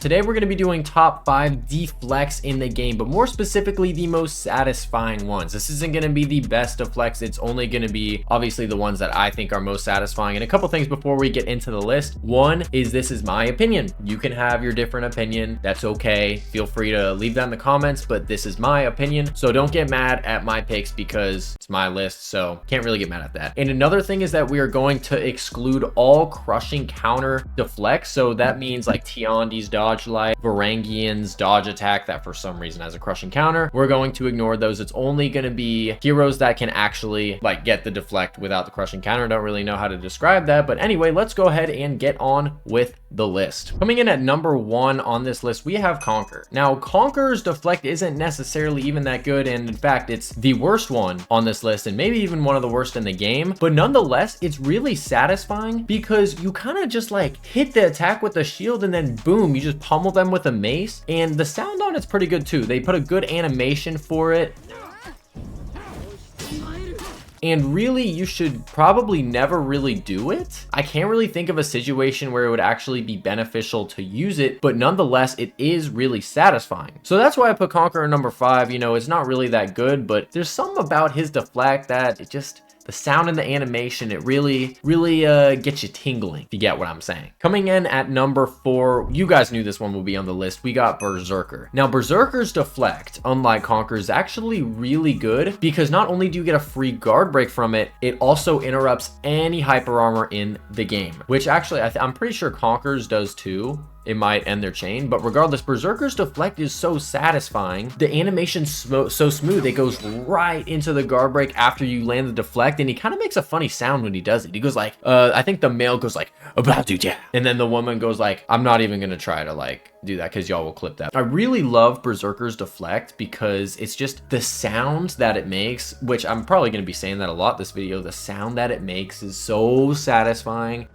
Today we're going to be doing top 5 deflects in the game, but more specifically the most satisfying ones. This isn't going to be the best deflects, it's only going to be obviously the ones that I think are most satisfying. And a couple things before we get into the list. One is, this is my opinion. You can have your different opinion, that's okay. Feel free to leave that in the comments, but this is my opinion. So don't get mad at my picks because it's my list, so can't really get mad at that. And another thing is that we are going to exclude all crushing counter deflects. So that means like Tiandi's dodge light, Varangian's dodge attack that for some reason has a crushing counter. We're going to ignore those. It's only going to be heroes that can actually like get the deflect without the crushing counter. Don't really know how to describe that, but anyway, let's go ahead and get on with the list. Coming in at number 1 on this list, we have Conquer. Now, Conquer's deflect isn't necessarily even that good, and in fact, it's the worst one on this list, and maybe even one of the worst in the game, but nonetheless, it's really satisfying because you kind of just like hit the attack with the shield and then boom, you just pummel them with a mace, and the sound on it's pretty good too. They put a good animation for it. And really, you should probably never really do it. I can't really think of a situation where it would actually be beneficial to use it, but nonetheless, it is really satisfying. So that's why I put Conqueror number 5. You know, it's not really that good, but there's something about his deflect that it just, the sound and the animation, it really gets you tingling, if you get what I'm saying. Coming in at number 4, you guys knew this one will be on the list, we got Berserker. Now, Berserker's deflect, unlike Conquer, is actually really good because not only do you get a free guard break from it, it also interrupts any hyper armor in the game, which actually I'm pretty sure Conquer's does too. It might end their chain, but regardless, Berserker's deflect is so satisfying. The animation's so smooth, it goes right into the guard break after you land the deflect, and he kind of makes a funny sound when he does it. He goes like, I think the male goes like, about to, yeah. And then the woman goes like, I'm not even gonna try to like do that because y'all will clip that. I really love Berserker's deflect because it's just the sound that it makes, which I'm probably gonna be saying that a lot this video. The sound that it makes is so satisfying.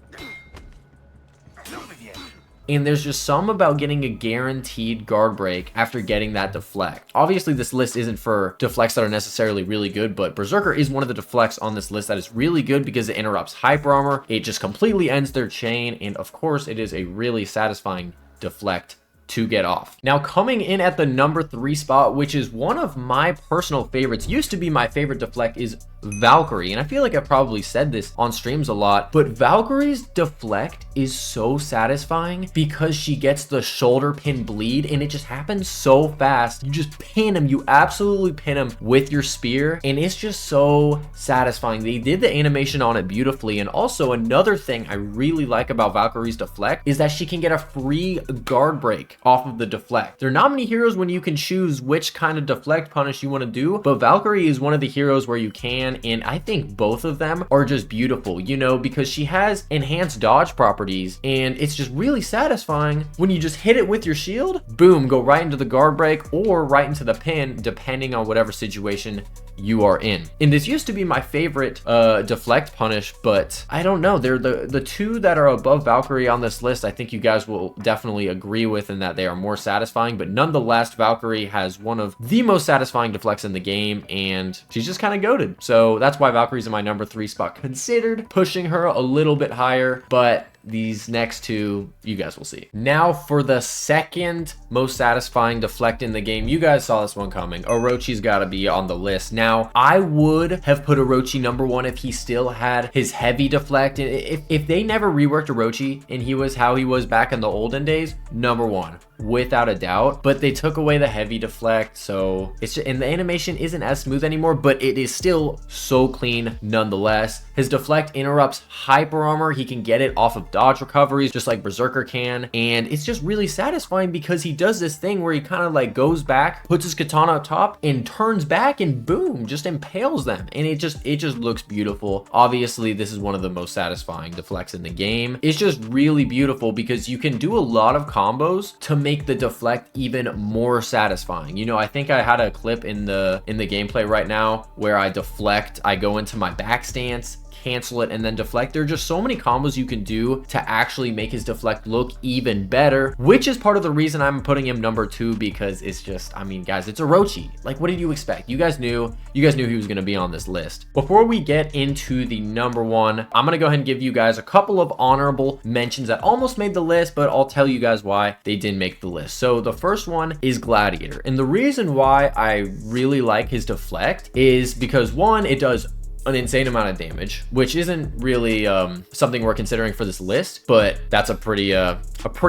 And there's just some about getting a guaranteed guard break after getting that deflect. Obviously, this list isn't for deflects that are necessarily really good, but Berserker is one of the deflects on this list that is really good because it interrupts hyper armor. It just completely ends their chain. And of course, it is a really satisfying deflect to get off. Now, coming in at the number 3 spot, which is one of my personal favorites, used to be my favorite deflect, is Valkyrie. And I feel like I've probably said this on streams a lot, but Valkyrie's deflect is so satisfying because she gets the shoulder pin bleed and it just happens so fast. You just pin him, you absolutely pin him with your spear, and it's just so satisfying. They did the animation on it beautifully. And also another thing I really like about Valkyrie's deflect is that she can get a free guard break off of the deflect. There are not many heroes when you can choose which kind of deflect punish you want to do, but Valkyrie is one of the heroes where you can, and I think both of them are just beautiful, you know, because she has enhanced dodge properties, and it's just really satisfying when you just hit it with your shield, boom, go right into the guard break or right into the pin, depending on whatever situation you are in. And this used to be my favorite deflect punish, but I don't know, they're the two that are above Valkyrie on this list. I think you guys will definitely agree with in that they are more satisfying, but nonetheless, Valkyrie has one of the most satisfying deflects in the game, and she's just kind of goated. So that's why Valkyrie's in my number 3 spot. Considered pushing her a little bit higher, but these next two, you guys will see. Now for the second most satisfying deflect in the game. You guys saw this one coming. Orochi's got to be on the list. Now, I would have put Orochi number 1 if he still had his heavy deflect. If they never reworked Orochi and he was how he was back in the olden days, number 1. Without a doubt, but they took away the heavy deflect, so it's just, and the animation isn't as smooth anymore, but it is still so clean nonetheless. His deflect interrupts hyper armor. He can get it off of dodge recoveries just like Berserker can, and it's just really satisfying because he does this thing where he kind of like goes back, puts his katana up top and turns back, and boom, just impales them, and it just looks beautiful. Obviously, this is one of the most satisfying deflects in the game. It's just really beautiful because you can do a lot of combos to make the deflect even more satisfying. You know, I think I had a clip in the gameplay right now where I deflect, I go into my back stance, cancel it, and then deflect. There are just so many combos you can do to actually make his deflect look even better, which is part of the reason I'm putting him number 2, because it's just, I mean, guys, it's Orochi. Like, what did you expect? You guys knew he was going to be on this list. Before we get into the number 1, I'm going to go ahead and give you guys a couple of honorable mentions that almost made the list, but I'll tell you guys why they didn't make the list. So the first one is Gladiator. And the reason why I really like his deflect is because, one, it does an insane amount of damage, which isn't really something we're considering for this list, but that's a pretty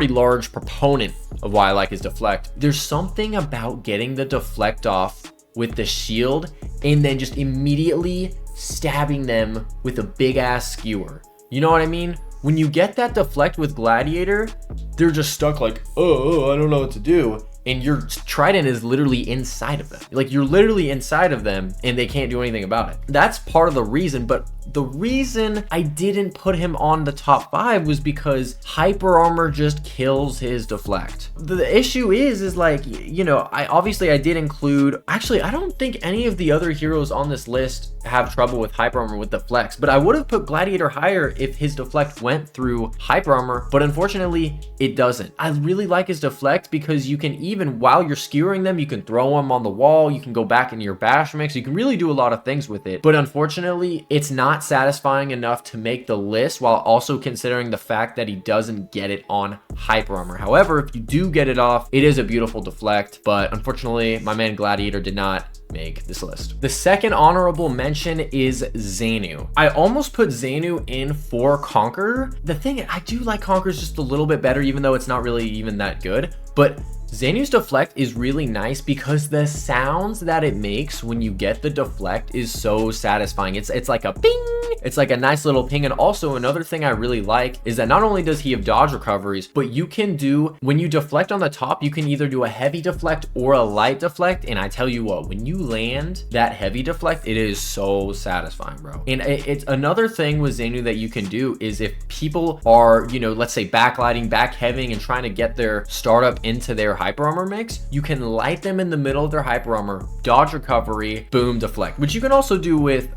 large proponent of why I like his deflect. There's something about getting the deflect off with the shield and then just immediately stabbing them with a big ass skewer. You know what I mean? When you get that deflect with Gladiator, they're just stuck like, oh, I don't know what to do. And your trident is literally inside of them. Like, you're literally inside of them and they can't do anything about it. That's part of the reason, but the reason I didn't put him on the top 5 was because hyper armor just kills his deflect. The issue is like, you know, I did include, actually, I don't think any of the other heroes on this list have trouble with hyper armor with deflects, but I would have put Gladiator higher if his deflect went through hyper armor, but unfortunately it doesn't. I really like his deflect because you can, even while you're skewering them, you can throw them on the wall, you can go back into your bash mix, you can really do a lot of things with it, but unfortunately it's not satisfying enough to make the list, while also considering the fact that he doesn't get it on hyper armor. However, if you do get it off, it is a beautiful deflect, but unfortunately my man Gladiator did not make this list. The second honorable mention is Xanu. I almost put Xanu in for Conqueror. The thing, I do like Conqueror's just a little bit better, even though it's not really even that good, but Xanu's deflect is really nice because the sounds that it makes when you get the deflect is so satisfying. It's like a ping, it's like a nice little ping. And also another thing I really like is that not only does he have dodge recoveries, but you can do, when you deflect on the top, you can either do a heavy deflect or a light deflect. And I tell you what, when you land that heavy deflect, it is so satisfying, bro. And it's another thing with Xanu that you can do is if people are, you know, let's say backlighting, back heavying, and trying to get their startup into their hyper armor mix, you can light them in the middle of their hyper armor, dodge recovery, boom, deflect, which you can also do with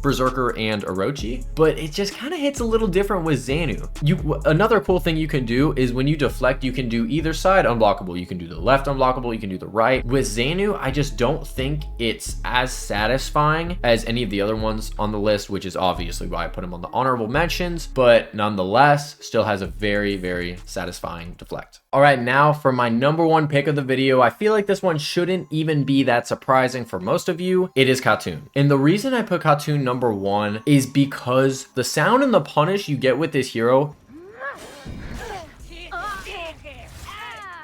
Berserker and Orochi, but it just kind of hits a little different with Xanu. Another cool thing you can do is when you deflect, you can do either side unblockable. You can do the left unblockable, you can do the right. With Xanu, I just don't think it's as satisfying as any of the other ones on the list, which is obviously why I put him on the honorable mentions, but nonetheless, still has a very, very satisfying deflect. All right, now for my number 1 pick of the video. I feel like this one shouldn't even be that surprising for most of you. It is Khatoon. And the reason I put Khatoon number 1 is because the sound and the punish you get with this hero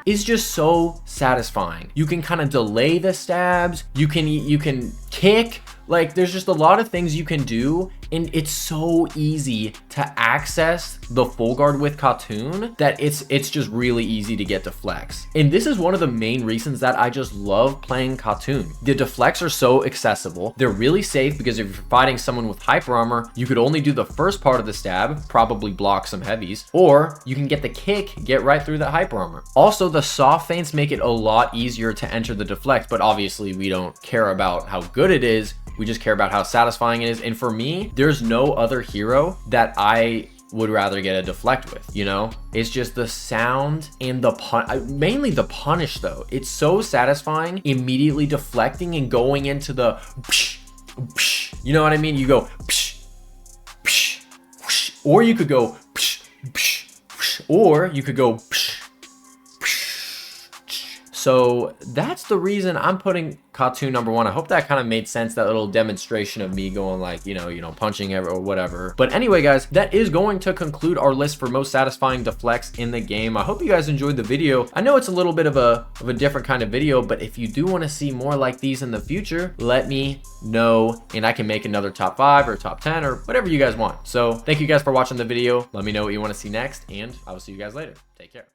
is just so satisfying. You can kind of delay the stabs, you can kick, like there's just a lot of things you can do, and it's so easy to access the full guard with Khatoon that it's just really easy to get deflects. And this is one of the main reasons that I just love playing Khatoon. The deflects are so accessible. They're really safe because if you're fighting someone with hyper armor, you could only do the first part of the stab, probably block some heavies, or you can get the kick, get right through that hyper armor. Also, the soft feints make it a lot easier to enter the deflect, but obviously we don't care about how good it is. We just care about how satisfying it is. And for me, there's no other hero that I would rather get a deflect with, you know? It's just the sound and the mainly the punish though. It's so satisfying immediately deflecting and going into the psh, psh, you know what I mean? You go psh, psh, psh, or you could go psh, psh, psh, or you could go psh, so that's the reason I'm putting Khatoon number 1. I hope that kind of made sense, that little demonstration of me going like, you know, punching or whatever. But anyway, guys, that is going to conclude our list for most satisfying deflects in the game. I hope you guys enjoyed the video. I know it's a little bit of a different kind of video, but if you do want to see more like these in the future, let me know and I can make another top 5 or top 10 or whatever you guys want. So thank you guys for watching the video. Let me know what you want to see next, and I will see you guys later. Take care.